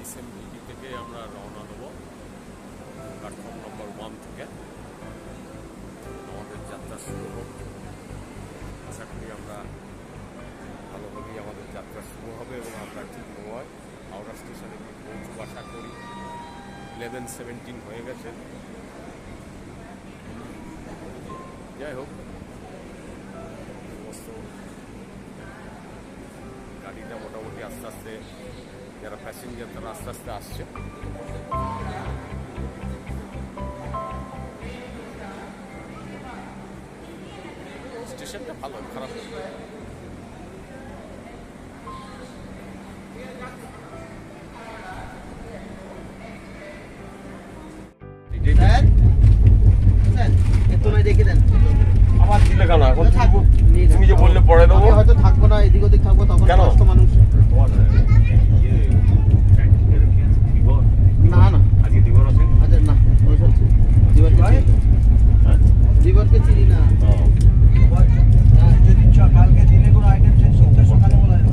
SMBT থেকে আমরা রওনা দেবো প্ল্যাটফর্ম নম্বর 1 থেকে। আমাদের যাত্রা শুরু হোক। আশা করি আমরা ভালোভাবেই আমাদের যাত্রা শুরু হবে এবং আমরা ঠিক নয় হাওড়া স্টেশনে গিয়ে পৌঁছব আশা করি। 11:17 হয়ে গেছে। যাই হোক, সমস্ত গাড়িটা মোটামুটি আস্তে আস্তে, যারা প্যাসেঞ্জার তারা আস্তে আস্তে আসছে। স্টেশনটা ভালো, খারাপ না। আমার দিলে কেন এখন? তুমি যে বললে পরে দেবো, হয়তো থাকবো না, এদিক ওদিক থাকবো, তখন কেন? মানুষ না না আজকে দিবর আছে। আচ্ছা না, ওইসব দিবরকে চিনি না। যদি কালকে দিনে কোনো আইটেম চেঞ্জ করতে সকালে বলা যাবে।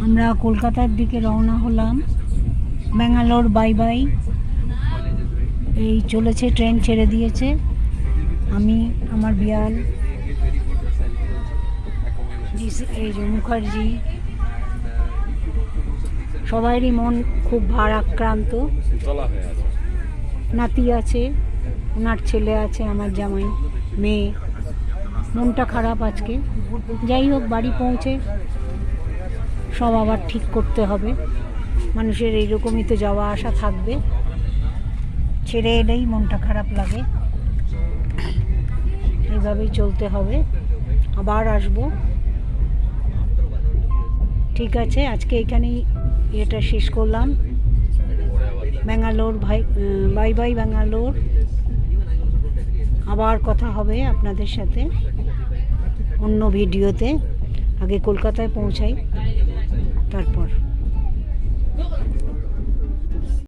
আমরা কলকাতার দিকে রওনা হলাম। Bangalore bye bye. এই চলেছে, ট্রেন ছেড়ে দিয়েছে। আমি, আমার বিয়াল, এই যে মুখার্জি, সবাইরই মন খুব ভারাক্রান্ত। নাতি আছে, ওনার ছেলে আছে, আমার জামাই, মেয়ে, মনটা খারাপ আজকে। যাই হোক, বাড়ি পৌঁছে সব আবার ঠিক করতে হবে। মানুষের এইরকমই তো যাওয়া আসা থাকবে, ছেড়ে এলেই মনটা খারাপ লাগে। এইভাবেই চলতে হবে, আবার আসবো। ঠিক আছে, আজকে এখানেই এটা শেষ করলাম। Bangalore bye bye Bangalore. আবার কথা হবে আপনাদের সাথে অন্য ভিডিওতে। আগে কলকাতায় পৌঁছাই, তারপর